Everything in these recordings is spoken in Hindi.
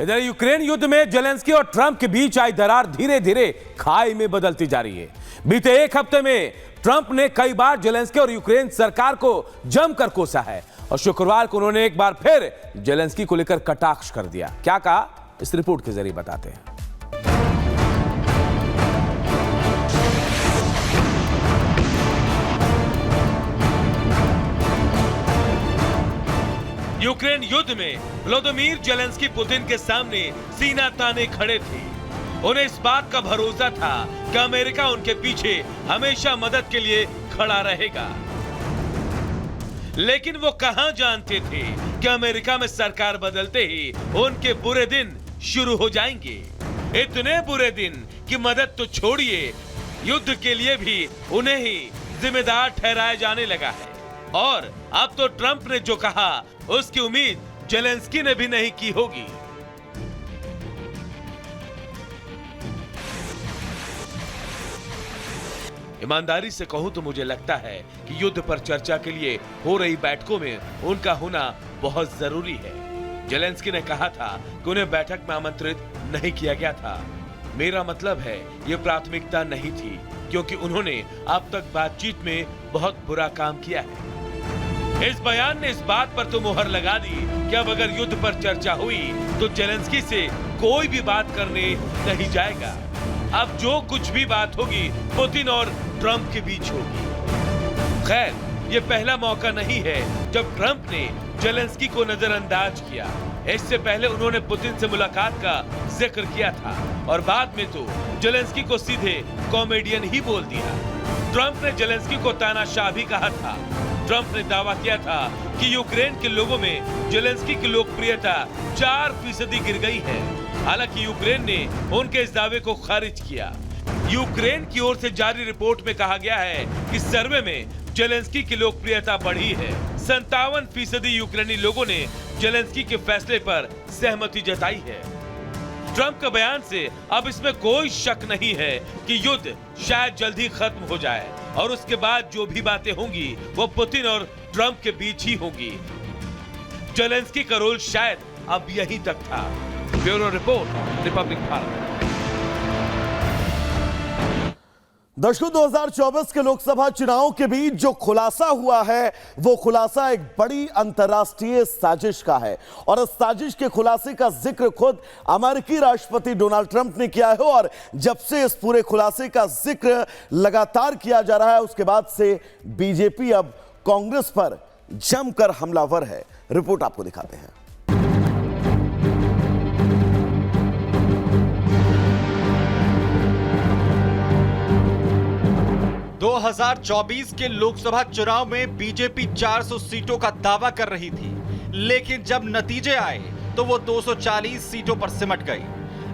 इधर यूक्रेन युद्ध में जेलेंस्की और ट्रंप के बीच आई दरार धीरे धीरे खाई में बदलती जा रही है। बीते एक हफ्ते में ट्रंप ने कई बार जेलेंस्की और यूक्रेन सरकार को जमकर कोसा है और शुक्रवार को उन्होंने एक बार फिर जेलेंस्की को लेकर कटाक्ष कर दिया। क्या कहा, इस रिपोर्ट के जरिए बताते हैं। यूक्रेन युद्ध में व्लादिमीर जेलेंस्की पुतिन के सामने सीना ताने खड़े थे। उन्हें इस बात का भरोसा था कि अमेरिका उनके पीछे हमेशा मदद के लिए खड़ा रहेगा, लेकिन वो कहां जानते थे कि अमेरिका में सरकार बदलते ही उनके बुरे दिन शुरू हो जाएंगे। इतने बुरे दिन कि मदद तो छोड़िए, युद्ध के लिए भी उन्हें ही जिम्मेदार ठहराया जाने लगा है। और अब तो ट्रंप ने जो कहा उसकी उम्मीद जेलेंस्की ने भी नहीं की होगी। ईमानदारी से कहूं तो मुझे लगता है कि युद्ध पर चर्चा के लिए हो रही बैठकों में उनका होना बहुत जरूरी है। जेलेंस्की ने कहा था कि उन्हें बैठक में आमंत्रित नहीं किया गया था। मेरा मतलब है ये प्राथमिकता नहीं थी, क्योंकि उन्होंने अब तक बातचीत में बहुत बुरा काम किया है। इस बयान ने इस बात पर तो मुहर लगा दी कि अब अगर युद्ध पर चर्चा हुई तो जेलेंस्की से कोई भी बात करने नहीं जाएगा। अब जो कुछ भी बात होगी पुतिन और ट्रंप के बीच होगी। खैर, ये पहला मौका नहीं है जब ट्रंप ने जेलेंस्की को नजरअंदाज किया। इससे पहले उन्होंने पुतिन से मुलाकात का जिक्र किया था और बाद में तो जेलेंस्की को सीधे कॉमेडियन ही बोल दिया। ट्रंप ने जेलेंस्की को तानाशाह भी कहा था। ट्रंप ने दावा किया था कि यूक्रेन के लोगों में जेलेंस्की की लोकप्रियता 4% गिर गई है। हालांकि यूक्रेन ने उनके इस दावे को खारिज किया। यूक्रेन की ओर से जारी रिपोर्ट में कहा गया है कि सर्वे में जेलेंस्की की लोकप्रियता बढ़ी है। 57% यूक्रेनी लोगों ने जेलेंस्की के फैसले पर सहमति जताई है। ट्रंप के बयान से अब इसमें कोई शक नहीं है कि युद्ध शायद जल्द ही खत्म हो जाए और उसके बाद जो भी बातें होंगी वो पुतिन और ट्रंप के बीच ही होंगी। जेलेंस्की का रोल शायद अब यहीं तक था। Bureau report, Republic Bharat. दर्शकों, 2024 के लोकसभा चुनाव के बीच जो खुलासा हुआ है वो खुलासा एक बड़ी अंतर्राष्ट्रीय साजिश का है और इस साजिश के खुलासे का जिक्र खुद अमेरिकी राष्ट्रपति डोनाल्ड ट्रंप ने किया है। और जब से इस पूरे खुलासे का जिक्र लगातार किया जा रहा है उसके बाद से बीजेपी अब कांग्रेस पर जमकर हमलावर है। रिपोर्ट आपको दिखाते हैं। 2024 के लोकसभा चुनाव में बीजेपी 400 सीटों का दावा कर रही थी, लेकिन जब नतीजे आए तो वो 240 सीटों पर सिमट गई।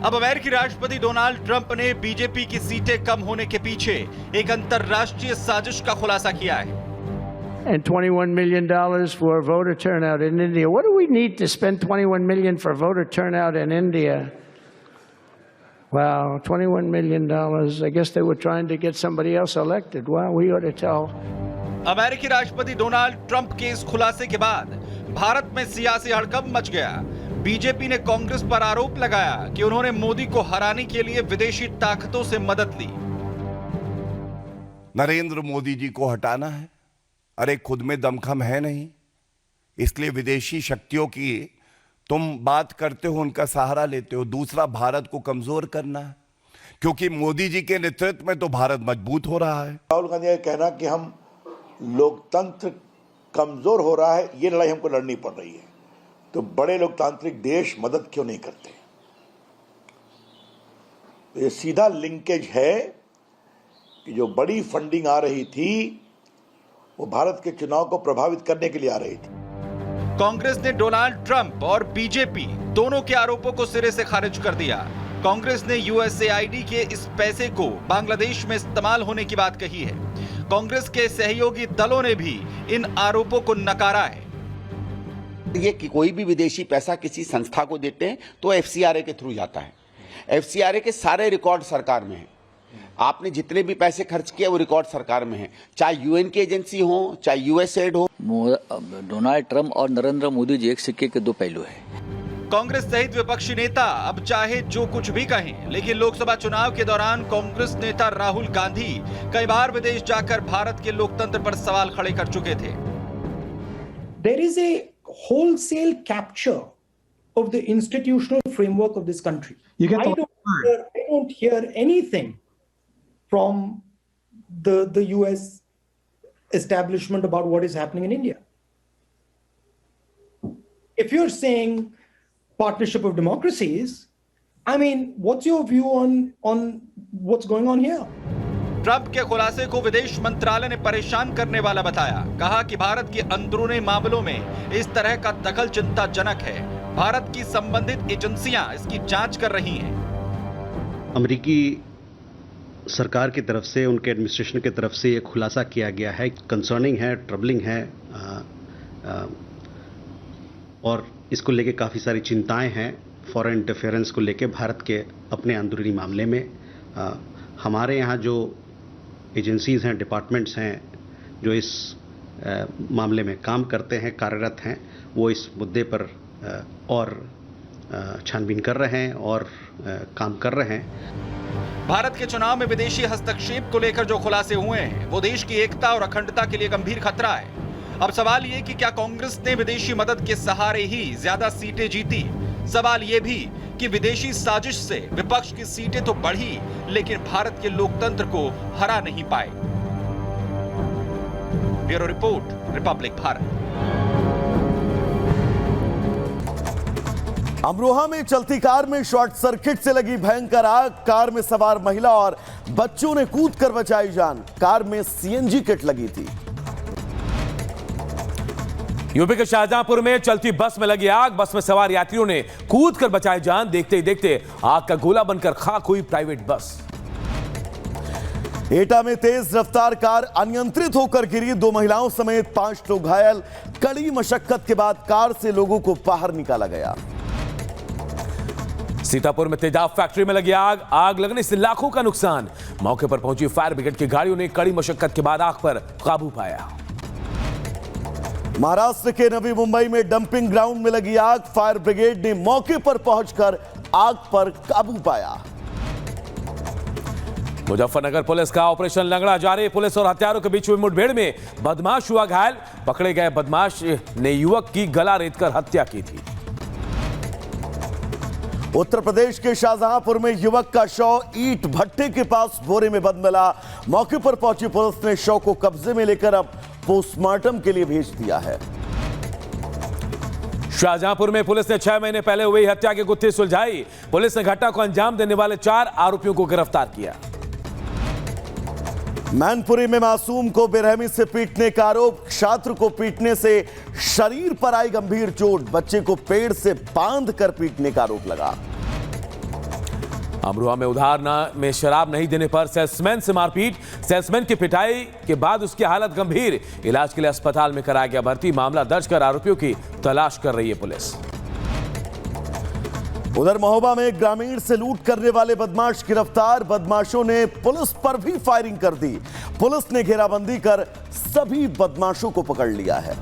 अब अमेरिकी राष्ट्रपति डोनाल्ड ट्रंप ने बीजेपी की सीटें कम होने के पीछे एक अंतर्राष्ट्रीय साजिश का खुलासा किया है। And $21 million for voter turnout in India. What do we need to spend $21 million for voter turnout in India? Wow, $21 million. I guess they were trying to get somebody else elected. Wow, we ought to tell. अमेरिकी राष्ट्रपति डोनाल्ड ट्रंप के इस खुलासे के बाद भारत में सियासी हड़कंप मच गया। बीजेपी ने कांग्रेस पर आरोप लगाया कि उन्होंने मोदी को हराने के लिए विदेशी ताकतों से मदद ली। नरेंद्र मोदी जी को हटाना है, अरे खुद में दमखम है नहीं, इसलिए विदेशी शक्तियों की तुम बात करते हो, उनका सहारा लेते हो। दूसरा, भारत को कमजोर करना है, क्योंकि मोदी जी के नेतृत्व में तो भारत मजबूत हो रहा है। राहुल गांधी का कहना कि हम लोकतंत्र कमजोर हो रहा है, ये लड़ाई हमको लड़नी पड़ रही है, तो बड़े लोकतांत्रिक देश मदद क्यों नहीं करते? तो ये सीधा लिंकेज है कि जो बड़ी फंडिंग आ रही थी वो भारत के चुनाव को प्रभावित करने के लिए आ रही थी। कांग्रेस ने डोनाल्ड ट्रंप और बीजेपी दोनों के आरोपों को सिरे से खारिज कर दिया। कांग्रेस ने यूएसएआईडी के इस पैसे को बांग्लादेश में इस्तेमाल होने की बात कही है। कांग्रेस के सहयोगी दलों ने भी इन आरोपों को नकारा है। ये कि कोई भी विदेशी पैसा किसी संस्था को देते हैं तो एफसीआरए के थ्रू जाता है। एफसीआरए के सारे रिकॉर्ड सरकार में है। आपने जितने भी पैसे खर्च किए वो रिकॉर्ड सरकार में है, चाहे यूएन की एजेंसी हो, चाहे यूएसएड हो। डोनाल्ड ट्रंप और नरेंद्र मोदी जी एक सिक्के के दो पहलू हैं। कांग्रेस सहित विपक्षी नेता अब चाहे जो कुछ भी कहें, लेकिन लोकसभा चुनाव के दौरान कांग्रेस नेता राहुल गांधी कई बार विदेश जाकर भारत के लोकतंत्र पर सवाल खड़े कर चुके थे। There is a wholesale capture of the institutional framework of this country. I don't hear anything from the US establishment about what is happening in India. If you're saying partnership of democracies, I mean, what's your view on what's going on here? Trump के खुलासे को विदेश मंत्रालय ने परेशान करने वाला बताया। कहा कि भारत के अंदरूनी मामलों में इस तरह का दखल चिंताजनक है। भारत की संबंधित एजेंसियां इसकी जांच कर रही हैं। अमेरिकी सरकार की तरफ से, उनके एडमिनिस्ट्रेशन की तरफ से ये खुलासा किया गया है, कंसर्निंग है, ट्रबलिंग है, और इसको लेके काफ़ी सारी चिंताएं हैं फॉरेन इंटरफेरेंस को लेके भारत के अपने अंदरूनी मामले में। हमारे यहाँ जो एजेंसीज़ हैं, डिपार्टमेंट्स हैं जो इस मामले में काम करते हैं, कार्यरत हैं, वो इस मुद्दे पर और छानबीन कर रहे हैं और काम कर रहे हैं। भारत के चुनाव में विदेशी हस्तक्षेप को लेकर जो खुलासे हुए हैं वो देश की एकता और अखंडता के लिए गंभीर खतरा है। अब सवाल ये कि क्या कांग्रेस ने विदेशी मदद के सहारे ही ज्यादा सीटें जीती? सवाल ये भी कि विदेशी साजिश से विपक्ष की सीटें तो बढ़ी, लेकिन भारत के लोकतंत्र को हरा नहीं पाए। Bureau report, Republic Bharat. Amroha में चलती कार में शॉर्ट सर्किट से लगी भयंकर आग। कार में सवार महिला और बच्चों ने कूदकर बचाई जान। कार में सीएनजी किट लगी थी। यूपी के शाहजहांपुर में चलती बस में लगी आग। बस में सवार यात्रियों ने कूदकर बचाई जान। देखते ही देखते आग का गोला बनकर खाक हुई प्राइवेट बस। एटा में तेज रफ्तार कार अनियंत्रित होकर गिरी। 2 महिलाओं समेत 5 लोग घायल। कड़ी मशक्कत के बाद कार से लोगों को बाहर निकाला गया। सीतापुर में तेजाब फैक्ट्री में लगी आग। आग लगने से लाखों का नुकसान। मौके पर पहुंची फायर ब्रिगेड की गाड़ियों ने कड़ी मशक्कत के बाद आग पर काबू पाया। महाराष्ट्र के नवी मुंबई में डंपिंग ग्राउंड में लगी आग। फायर ब्रिगेड ने मौके पर पहुंचकर आग पर काबू पाया। मुजफ्फरनगर पुलिस का ऑपरेशन लंगड़ा जारी। पुलिस और हत्यारों के बीच हुई मुठभेड़ में बदमाश हुआ घायल। पकड़े गए बदमाश ने युवक की गला रेतकर हत्या की थी। उत्तर प्रदेश के शाहजहांपुर में युवक का शव ईंट भट्टे के पास बोरे में बंद मिला। मौके पर पहुंची पुलिस ने शव को कब्जे में लेकर अब पोस्टमार्टम के लिए भेज दिया है। शाहजहांपुर में पुलिस ने 6 महीने पहले हुई हत्या की गुत्थी सुलझाई। पुलिस ने घटना को अंजाम देने वाले 4 आरोपियों को गिरफ्तार किया। मैनपुरी में मासूम को बेरहमी से पीटने का आरोप। छात्र को पीटने से शरीर पर आई गंभीर चोट। बच्चे को पेड़ से बांधकर पीटने का आरोप लगा। अमरोहा में उधार में शराब नहीं देने पर सेल्समैन से मारपीट। सेल्समैन की पिटाई के बाद उसकी हालत गंभीर। इलाज के लिए अस्पताल में कराया गया भर्ती। मामला दर्ज कर आरोपियों की तलाश कर रही है पुलिस। उधर महोबा में ग्रामीण से लूट करने वाले बदमाश गिरफ्तार। बदमाशों ने पुलिस पर भी फायरिंग कर दी। पुलिस ने घेराबंदी कर सभी बदमाशों को पकड़ लिया है।